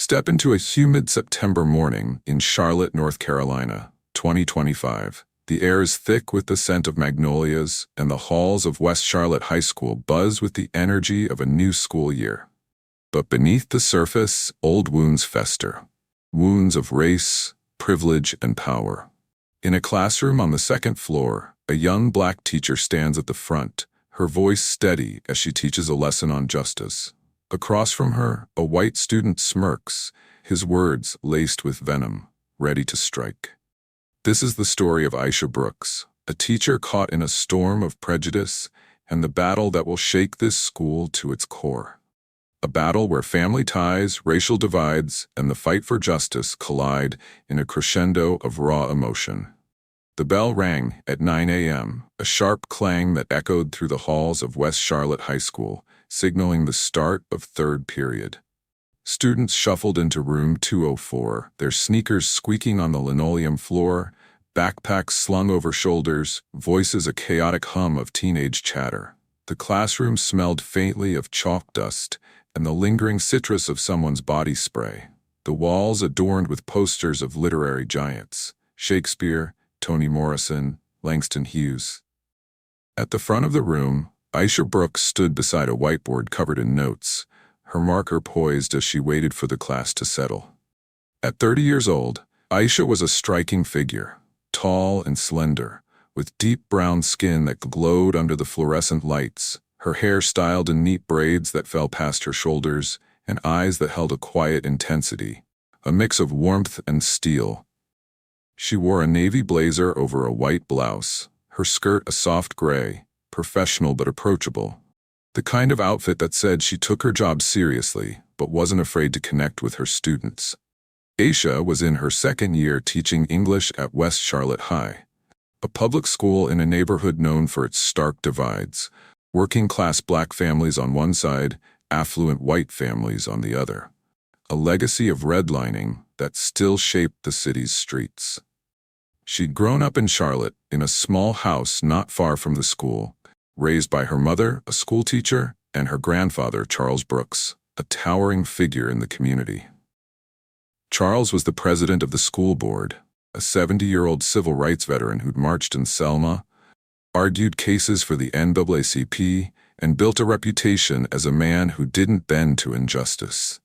Step into a humid September morning in Charlotte, North Carolina, 2025. The air is thick with the scent of magnolias, and the halls of West Charlotte High School buzz with the energy of a new school year. But beneath the surface, old wounds fester. Wounds of race, privilege, and power. In a classroom on the second floor, a young black teacher stands at the front, her voice steady as she teaches a lesson on justice. Across from her, a white student smirks, his words laced with venom, ready to strike. This is the story of Aisha Brooks, a teacher caught in a storm of prejudice and the battle that will shake this school to its core. A battle where family ties, racial divides, and the fight for justice collide in a crescendo of raw emotion. The bell rang at 9 a.m., a sharp clang that echoed through the halls of West Charlotte High School, signaling the start of third period. Students shuffled into room 204, their sneakers squeaking on the linoleum floor, backpacks slung over shoulders, voices a chaotic hum of teenage chatter. The classroom smelled faintly of chalk dust and the lingering citrus of someone's body spray. The walls adorned with posters of literary giants, Shakespeare, Toni Morrison, Langston Hughes. At the front of the room, Aisha Brooks stood beside a whiteboard covered in notes, her marker poised as she waited for the class to settle. At 30 years old, Aisha was a striking figure, tall and slender, with deep brown skin that glowed under the fluorescent lights, her hair styled in neat braids that fell past her shoulders, and eyes that held a quiet intensity, a mix of warmth and steel. She wore a navy blazer over a white blouse, her skirt a soft gray, professional but approachable. The kind of outfit that said she took her job seriously, but wasn't afraid to connect with her students. Aisha was in her second year teaching English at West Charlotte High, a public school in a neighborhood known for its stark divides, working-class black families on one side, affluent white families on the other. A legacy of redlining that still shaped the city's streets. She'd grown up in Charlotte, in a small house not far from the school, raised by her mother, a schoolteacher, and her grandfather, Charles Brooks, a towering figure in the community. Charles was the president of the school board, a 70-year-old civil rights veteran who'd marched in Selma, argued cases for the NAACP, and built a reputation as a man who didn't bend to injustice.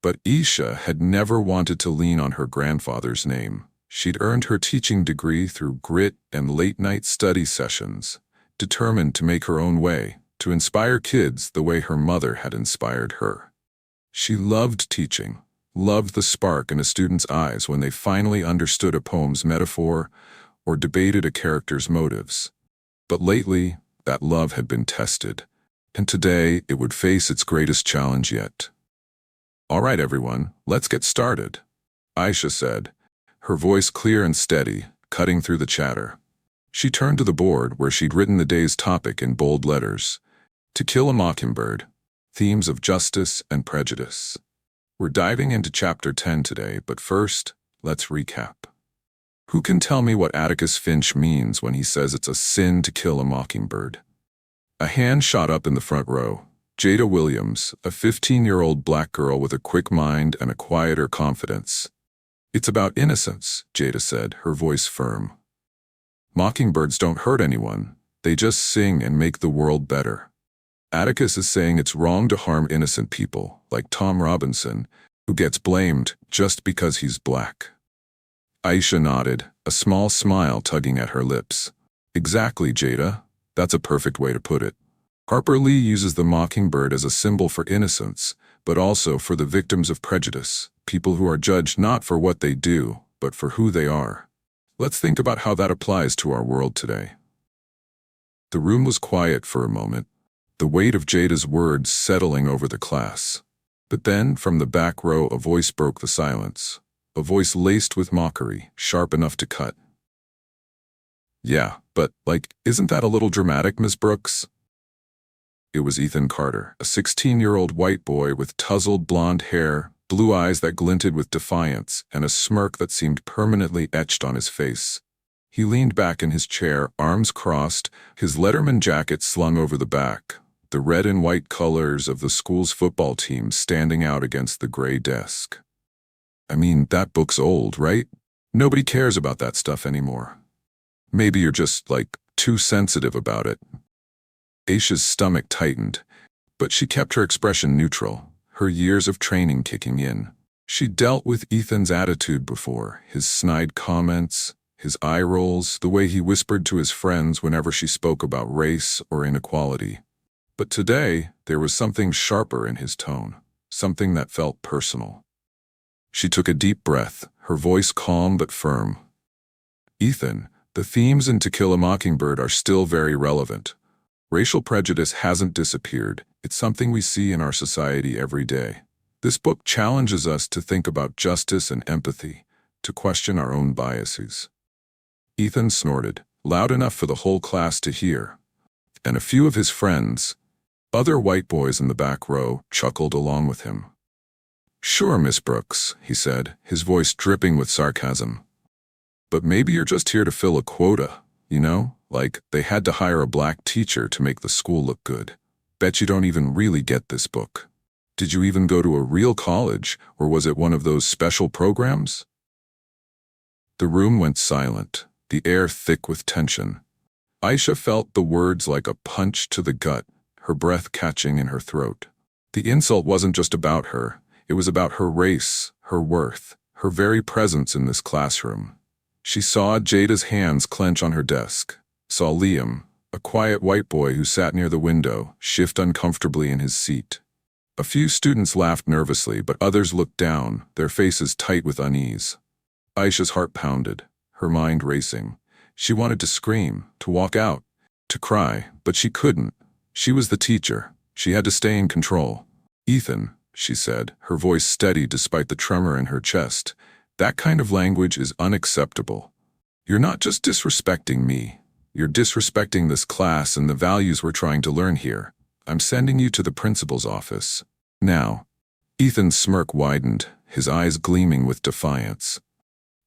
But Aisha had never wanted to lean on her grandfather's name. She'd earned her teaching degree through grit and late-night study sessions, determined to make her own way, to inspire kids the way her mother had inspired her. She loved teaching, loved the spark in a student's eyes when they finally understood a poem's metaphor or debated a character's motives. But lately, that love had been tested, and today it would face its greatest challenge yet. "All right, everyone, let's get started," Aisha said, her voice clear and steady, cutting through the chatter. She turned to the board where she'd written the day's topic in bold letters, "To Kill a Mockingbird, Themes of Justice and Prejudice." We're diving into Chapter 10 today, but first, let's recap. Who can tell me what Atticus Finch means when he says it's a sin to kill a mockingbird? A hand shot up in the front row. Jada Williams, a 15-year-old black girl with a quick mind and a quieter confidence. "It's about innocence," Jada said, her voice firm. "Mockingbirds don't hurt anyone. They just sing and make the world better." Atticus is saying it's wrong to harm innocent people, like Tom Robinson, who gets blamed just because he's black. Aisha nodded, a small smile tugging at her lips. "Exactly, Jada. That's a perfect way to put it. Harper Lee uses the mockingbird as a symbol for innocence, but also for the victims of prejudice, people who are judged not for what they do, but for who they are. Let's think about how that applies to our world today." The room was quiet for a moment, the weight of Jada's words settling over the class. But then, from the back row, a voice broke the silence, a voice laced with mockery, sharp enough to cut. "Yeah, but, isn't that a little dramatic, Miss Brooks?" It was Ethan Carter, a 16-year-old white boy with tousled blonde hair, blue eyes that glinted with defiance, and a smirk that seemed permanently etched on his face. He leaned back in his chair, arms crossed, his Letterman jacket slung over the back, the red and white colors of the school's football team standing out against the gray desk. I mean, that book's old, right? Nobody cares about that stuff anymore. Maybe you're just, too sensitive about it. Aisha's stomach tightened, but she kept her expression neutral, her years of training kicking in. She dealt with Ethan's attitude before, his snide comments, his eye rolls, the way he whispered to his friends whenever she spoke about race or inequality. But today, there was something sharper in his tone, something that felt personal. She took a deep breath, her voice calm but firm. Ethan, the themes in To Kill a Mockingbird are still very relevant. Racial prejudice hasn't disappeared. It's something we see in our society every day. This book challenges us to think about justice and empathy, to question our own biases. Ethan snorted, loud enough for the whole class to hear. And a few of his friends, other white boys in the back row, chuckled along with him. "Sure, Miss Brooks," he said, his voice dripping with sarcasm. "But maybe you're just here to fill a quota, you know? Like they had to hire a black teacher to make the school look good. Bet you don't even really get this book. Did you even go to a real college, or was it one of those special programs?" The room went silent, the air thick with tension. Aisha felt the words like a punch to the gut, her breath catching in her throat. The insult wasn't just about her. It was about her race, her worth, her very presence in this classroom. She saw Jada's hands clench on her desk, saw Liam, a quiet white boy who sat near the window, shift uncomfortably in his seat. A few students laughed nervously, but others looked down, their faces tight with unease. Aisha's heart pounded, her mind racing. She wanted to scream, to walk out, to cry, but she couldn't. She was the teacher. She had to stay in control. "Ethan," she said, her voice steady despite the tremor in her chest, "that kind of language is unacceptable. You're not just disrespecting me. You're disrespecting this class and the values we're trying to learn here. I'm sending you to the principal's office. Now." Ethan's smirk widened, his eyes gleaming with defiance.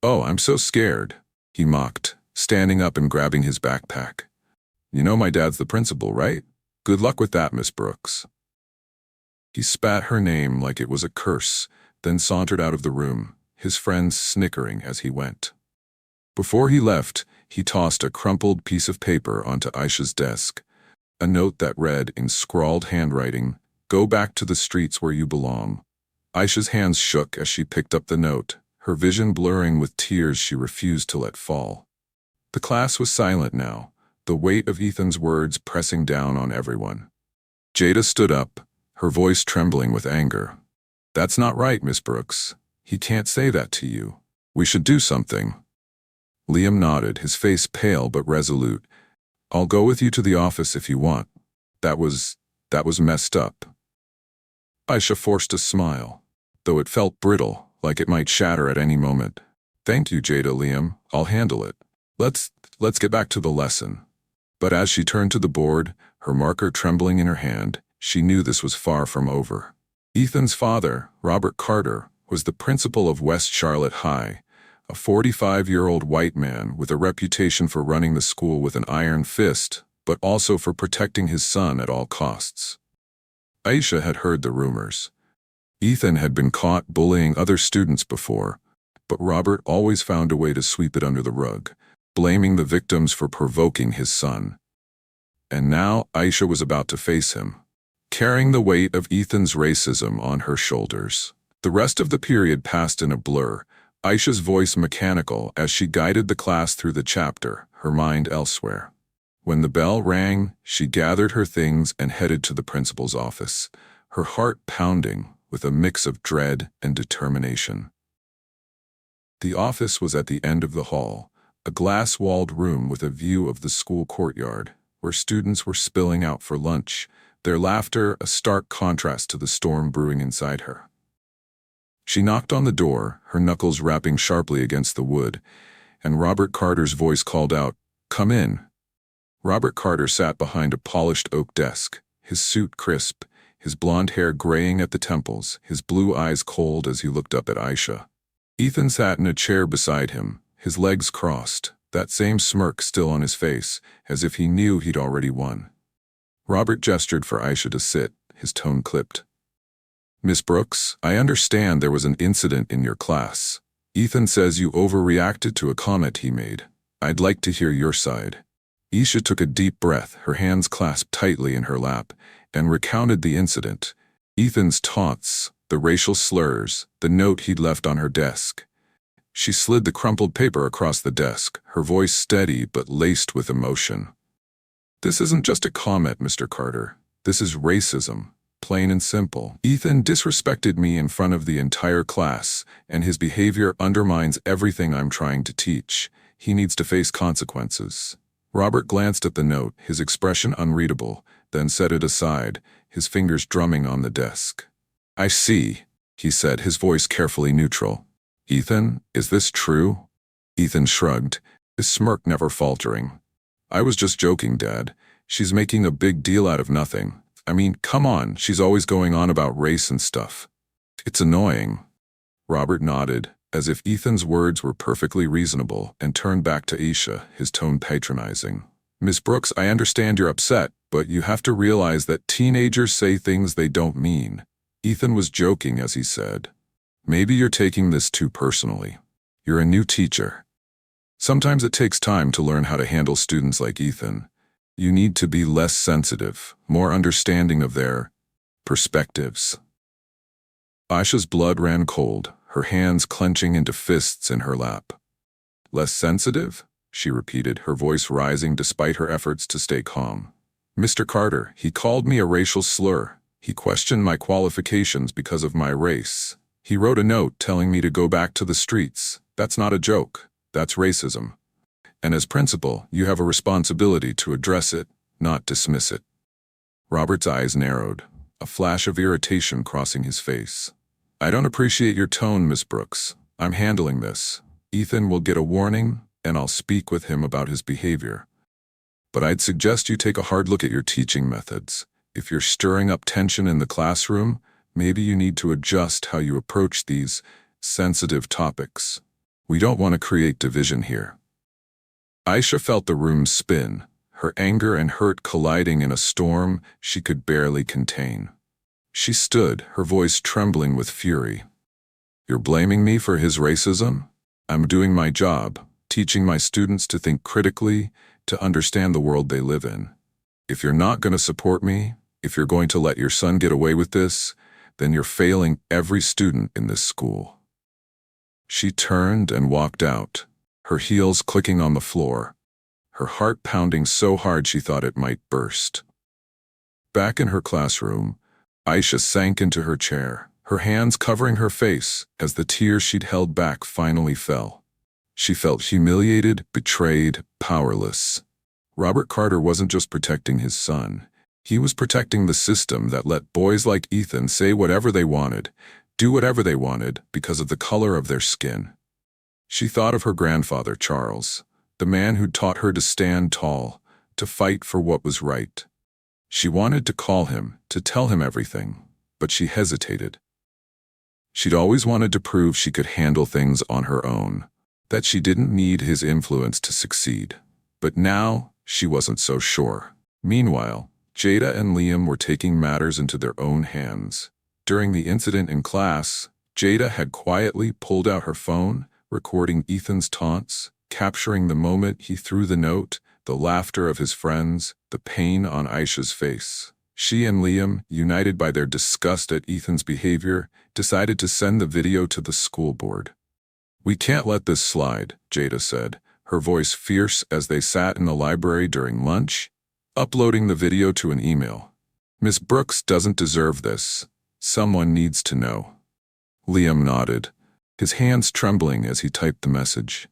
"Oh, I'm so scared," he mocked, standing up and grabbing his backpack. "You know my dad's the principal, right? Good luck with that, Miss Brooks." He spat her name like it was a curse, then sauntered out of the room, his friends snickering as he went. Before he left, he tossed a crumpled piece of paper onto Aisha's desk, a note that read in scrawled handwriting, "Go back to the streets where you belong." Aisha's hands shook as she picked up the note, her vision blurring with tears she refused to let fall. The class was silent now, the weight of Ethan's words pressing down on everyone. Jada stood up, her voice trembling with anger. "That's not right, Miss Brooks. He can't say that to you. We should do something." Liam nodded, his face pale but resolute. "I'll go with you to the office if you want. That was messed up." Aisha forced a smile, though it felt brittle, like it might shatter at any moment. "Thank you, Jada." "Liam, I'll handle it. Let's get back to the lesson." But as she turned to the board, her marker trembling in her hand, she knew this was far from over. Ethan's father, Robert Carter, was the principal of West Charlotte High, a 45-year-old white man with a reputation for running the school with an iron fist, but also for protecting his son at all costs. Aisha had heard the rumors. Ethan had been caught bullying other students before, but Robert always found a way to sweep it under the rug, blaming the victims for provoking his son. And now Aisha was about to face him, carrying the weight of Ethan's racism on her shoulders. The rest of the period passed in a blur, Aisha's voice mechanical as she guided the class through the chapter, her mind elsewhere. When the bell rang, she gathered her things and headed to the principal's office, her heart pounding with a mix of dread and determination. The office was at the end of the hall, a glass-walled room with a view of the school courtyard, where students were spilling out for lunch, their laughter a stark contrast to the storm brewing inside her. She knocked on the door, her knuckles rapping sharply against the wood, and Robert Carter's voice called out, "Come in." Robert Carter sat behind a polished oak desk, his suit crisp, his blonde hair graying at the temples, his blue eyes cold as he looked up at Aisha. Ethan sat in a chair beside him, his legs crossed, that same smirk still on his face, as if he knew he'd already won. Robert gestured for Aisha to sit, his tone clipped. Miss Brooks, I understand there was an incident in your class. Ethan says you overreacted to a comment he made. I'd like to hear your side. Aisha took a deep breath, her hands clasped tightly in her lap, and recounted the incident. Ethan's taunts, the racial slurs, the note he'd left on her desk. She slid the crumpled paper across the desk, her voice steady but laced with emotion. This isn't just a comment, Mr. Carter. This is racism, plain and simple. Ethan disrespected me in front of the entire class, and his behavior undermines everything I'm trying to teach. He needs to face consequences. Robert glanced at the note, his expression unreadable, then set it aside, his fingers drumming on the desk. I see, he said, his voice carefully neutral. Ethan, is this true? Ethan shrugged, his smirk never faltering. I was just joking, Dad. She's making a big deal out of nothing. I mean, come on, she's always going on about race and stuff. It's annoying. Robert nodded, as if Ethan's words were perfectly reasonable, and turned back to Aisha, his tone patronizing. Miss Brooks, I understand you're upset, but you have to realize that teenagers say things they don't mean. Ethan was joking as he said. Maybe you're taking this too personally. You're a new teacher. Sometimes it takes time to learn how to handle students like Ethan. You need to be less sensitive, more understanding of their perspectives. Aisha's blood ran cold, her hands clenching into fists in her lap. Less sensitive? She repeated, her voice rising despite her efforts to stay calm. Mr. Carter, he called me a racial slur. He questioned my qualifications because of my race. He wrote a note telling me to go back to the streets. That's not a joke. That's racism. And as principal, you have a responsibility to address it, not dismiss it. Robert's eyes narrowed, a flash of irritation crossing his face. I don't appreciate your tone, Miss Brooks. I'm handling this. Ethan will get a warning, and I'll speak with him about his behavior. But I'd suggest you take a hard look at your teaching methods. If you're stirring up tension in the classroom, maybe you need to adjust how you approach these sensitive topics. We don't want to create division here. Aisha felt the room spin, her anger and hurt colliding in a storm she could barely contain. She stood, her voice trembling with fury. You're blaming me for his racism? I'm doing my job, teaching my students to think critically, to understand the world they live in. If you're not going to support me, if you're going to let your son get away with this, then you're failing every student in this school. She turned and walked out, her heels clicking on the floor, her heart pounding so hard she thought it might burst. Back in her classroom, Aisha sank into her chair, her hands covering her face as the tears she'd held back finally fell. She felt humiliated, betrayed, powerless. Robert Carter wasn't just protecting his son. He was protecting the system that let boys like Ethan say whatever they wanted, do whatever they wanted because of the color of their skin. She thought of her grandfather, Charles, the man who'd taught her to stand tall, to fight for what was right. She wanted to call him, to tell him everything, but she hesitated. She'd always wanted to prove she could handle things on her own, that she didn't need his influence to succeed. But now, she wasn't so sure. Meanwhile, Jada and Liam were taking matters into their own hands. During the incident in class, Jada had quietly pulled out her phone, recording Ethan's taunts, capturing the moment he threw the note, the laughter of his friends, the pain on Aisha's face. She and Liam, united by their disgust at Ethan's behavior, decided to send the video to the school board. We can't let this slide, Jada said, her voice fierce as they sat in the library during lunch, uploading the video to an email. Miss Brooks doesn't deserve this. Someone needs to know. Liam nodded, his hands trembling as he typed the message.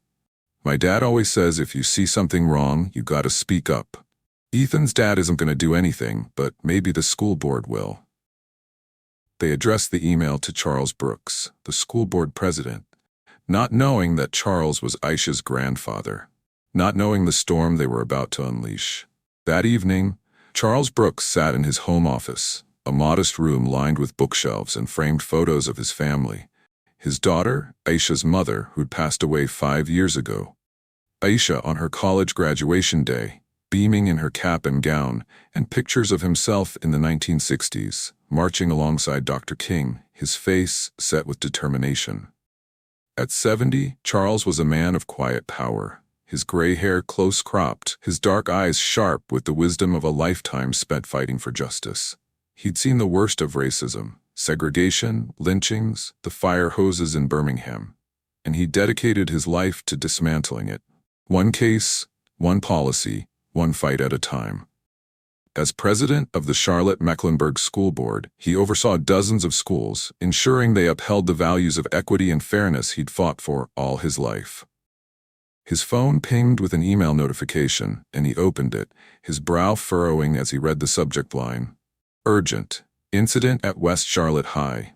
My dad always says if you see something wrong, you gotta speak up. Ethan's dad isn't gonna do anything, but maybe the school board will. They addressed the email to Charles Brooks, the school board president, not knowing that Charles was Aisha's grandfather, not knowing the storm they were about to unleash. That evening, Charles Brooks sat in his home office, a modest room lined with bookshelves and framed photos of his family. His daughter, Aisha's mother, who'd passed away 5 years ago. Aisha on her college graduation day, beaming in her cap and gown, and pictures of himself in the 1960s. marching alongside Dr. King, his face set with determination. At 70, Charles was a man of quiet power, his gray hair close-cropped, his dark eyes sharp with the wisdom of a lifetime spent fighting for justice. He'd seen the worst of racism, segregation, lynchings, the fire hoses in Birmingham, and he dedicated his life to dismantling it. One case, one policy, one fight at a time. As president of the Charlotte-Mecklenburg School Board, he oversaw dozens of schools, ensuring they upheld the values of equity and fairness he'd fought for all his life. His phone pinged with an email notification, and he opened it, his brow furrowing as he read the subject line. Urgent. Incident at West Charlotte High.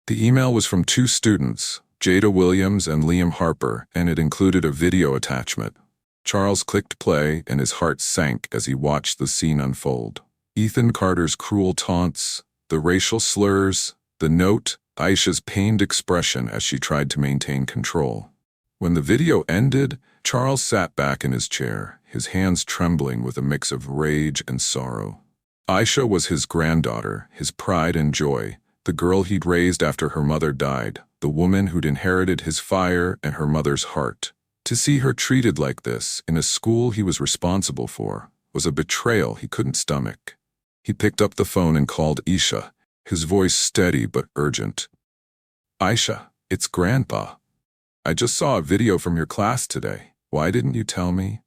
The email was from two students, Jada Williams and Liam Harper, and it included a video attachment. Charles clicked play, and his heart sank as he watched the scene unfold. Ethan Carter's cruel taunts, the racial slurs, the note, Aisha's pained expression as she tried to maintain control. When the video ended, Charles sat back in his chair, his hands trembling with a mix of rage and sorrow. Aisha was his granddaughter, his pride and joy, the girl he'd raised after her mother died, the woman who'd inherited his fire and her mother's heart. To see her treated like this, in a school he was responsible for, was a betrayal he couldn't stomach. He picked up the phone and called Aisha, his voice steady but urgent. Aisha, it's Grandpa. I just saw a video from your class today. Why didn't you tell me?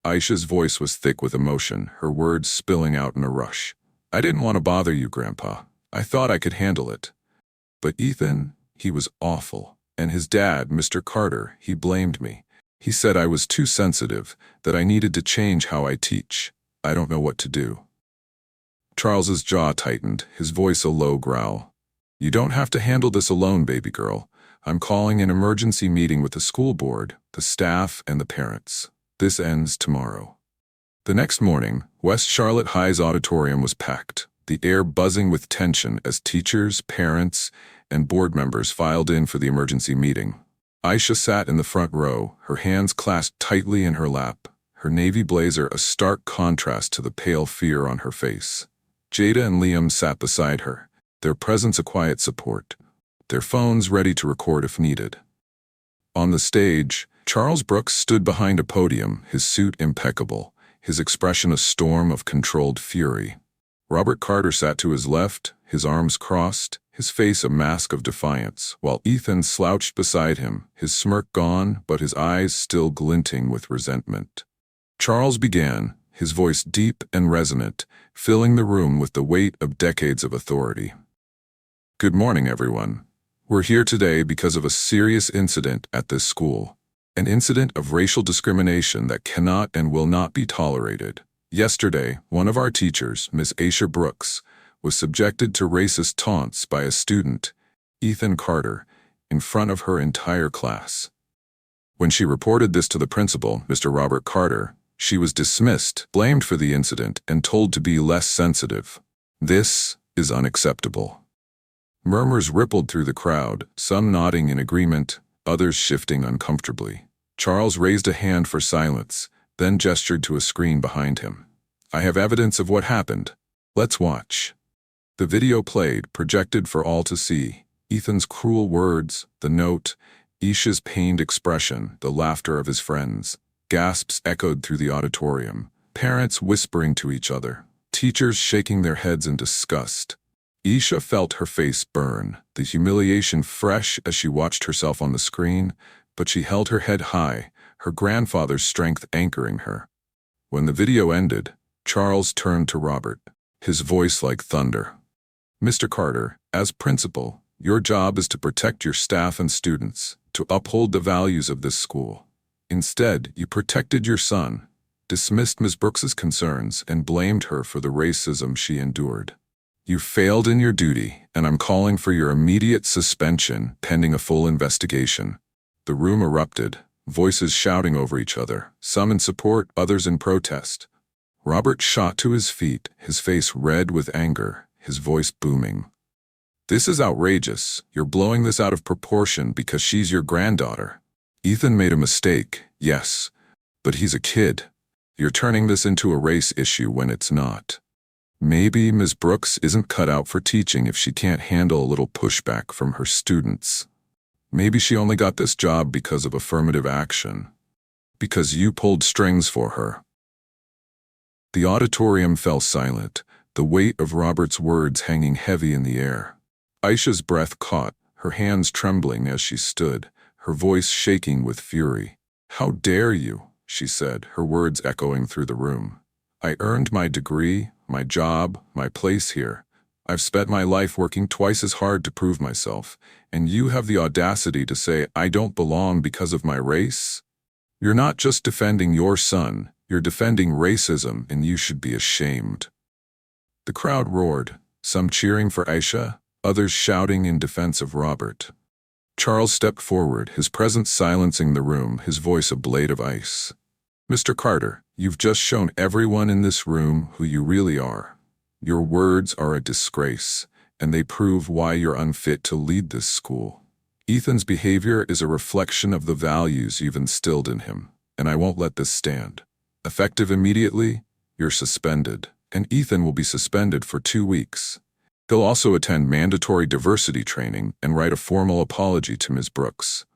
Aisha's voice was thick with emotion, her words spilling out in a rush. I didn't want to bother you, Grandpa. I thought I could handle it. But Ethan, he was awful. And his dad, Mr. Carter, he blamed me. He said I was too sensitive, that I needed to change how I teach. I don't know what to do. Charles's jaw tightened, his voice a low growl. You don't have to handle this alone, baby girl. I'm calling an emergency meeting with the school board, the staff, and the parents. This ends tomorrow. The next morning, West Charlotte High's auditorium was packed, the air buzzing with tension as teachers, parents, and board members filed in for the emergency meeting. Aisha sat in the front row, her hands clasped tightly in her lap, her navy blazer a stark contrast to the pale fear on her face. Jada and Liam sat beside her, their presence a quiet support, their phones ready to record if needed. On the stage, Charles Brooks stood behind a podium, his suit impeccable, his expression a storm of controlled fury. Robert Carter sat to his left, his arms crossed, his face a mask of defiance, while Ethan slouched beside him, his smirk gone but his eyes still glinting with resentment. Charles began, his voice deep and resonant, filling the room with the weight of decades of authority. Good morning, everyone. We're here today because of a serious incident at this school. An incident of racial discrimination that cannot and will not be tolerated. Yesterday, one of our teachers, Ms. Aisha Brooks, was subjected to racist taunts by a student, Ethan Carter, in front of her entire class. When she reported this to the principal, Mr. Robert Carter, she was dismissed, blamed for the incident, and told to be less sensitive. This is unacceptable. Murmurs rippled through the crowd, some nodding in agreement, others shifting uncomfortably. Charles raised a hand for silence, then gestured to a screen behind him. I have evidence of what happened. Let's watch. The video played, projected for all to see. Ethan's cruel words, the note, Aisha's pained expression, the laughter of his friends. Gasps echoed through the auditorium, parents whispering to each other, teachers shaking their heads in disgust. Aisha felt her face burn, the humiliation fresh as she watched herself on the screen, but she held her head high, her grandfather's strength anchoring her. When the video ended, Charles turned to Robert, his voice like thunder. Mr. Carter, as principal, your job is to protect your staff and students, to uphold the values of this school. Instead, you protected your son, dismissed Ms. Brooks's concerns, and blamed her for the racism she endured. You failed in your duty, and I'm calling for your immediate suspension pending a full investigation. The room erupted, voices shouting over each other, some in support, others in protest. Robert shot to his feet, his face red with anger, his voice booming. This is outrageous. You're blowing this out of proportion because she's your granddaughter. Ethan made a mistake, yes, but he's a kid. You're turning this into a race issue when it's not. Maybe Ms. Brooks isn't cut out for teaching if she can't handle a little pushback from her students. Maybe she only got this job because of affirmative action. Because you pulled strings for her. The auditorium fell silent, the weight of Robert's words hanging heavy in the air. Aisha's breath caught, her hands trembling as she stood, her voice shaking with fury. "How dare you?" she said, her words echoing through the room. "I earned my degree, my job, my place here. I've spent my life working twice as hard to prove myself, and you have the audacity to say I don't belong because of my race? You're not just defending your son, you're defending racism, and you should be ashamed." The crowd roared, some cheering for Aisha, others shouting in defense of Robert. Charles stepped forward, his presence silencing the room, his voice a blade of ice. "Mr. Carter, you've just shown everyone in this room who you really are. Your words are a disgrace, and they prove why you're unfit to lead this school. Ethan's behavior is a reflection of the values you've instilled in him, and I won't let this stand. Effective immediately, you're suspended, and Ethan will be suspended for 2 weeks. He'll also attend mandatory diversity training and write a formal apology to Ms. Brooks.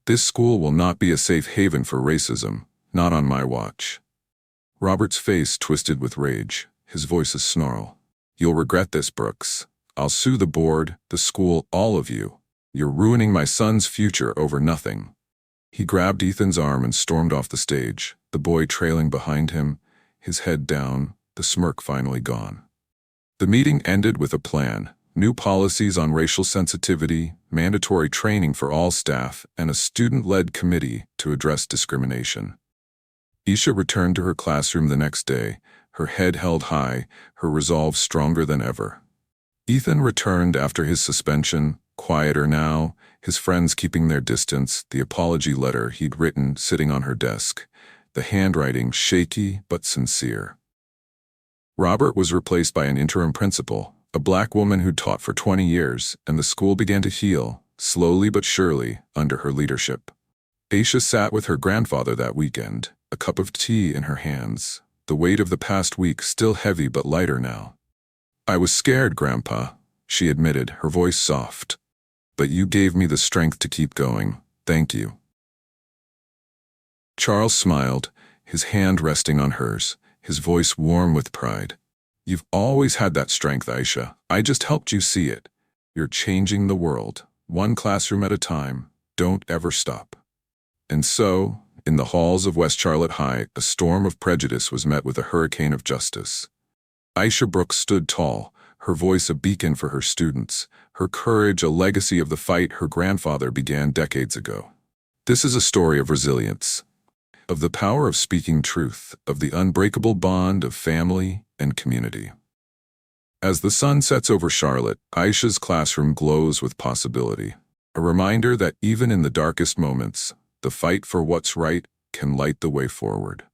This school will not be a safe haven for racism, not on my watch." Robert's face twisted with rage, his voice a snarl. "You'll regret this, Brooks. I'll sue the board, the school, all of you. You're ruining my son's future over nothing." He grabbed Ethan's arm and stormed off the stage, the boy trailing behind him, his head down, the smirk finally gone. The meeting ended with a plan: new policies on racial sensitivity, mandatory training for all staff, and a student-led committee to address discrimination. Aisha returned to her classroom the next day, her head held high, her resolve stronger than ever. Ethan returned after his suspension, quieter now, his friends keeping their distance, the apology letter he'd written sitting on her desk, the handwriting shaky but sincere. Robert was replaced by an interim principal, a black woman who'd taught for 20 years, and the school began to heal, slowly but surely, under her leadership. Aisha sat with her grandfather that weekend, a cup of tea in her hands, the weight of the past week still heavy but lighter now. "I was scared, Grandpa," she admitted, her voice soft. "But you gave me the strength to keep going. Thank you." Charles smiled, his hand resting on hers, his voice warm with pride. "You've always had that strength, Aisha. I just helped you see it. You're changing the world, one classroom at a time. Don't ever stop." And so, in the halls of West Charlotte High, a storm of prejudice was met with a hurricane of justice. Aisha Brooks stood tall, her voice a beacon for her students, her courage a legacy of the fight her grandfather began decades ago. This is a story of resilience, of the power of speaking truth, of the unbreakable bond of family and community. As the sun sets over Charlotte, Aisha's classroom glows with possibility, a reminder that even in the darkest moments, the fight for what's right can light the way forward.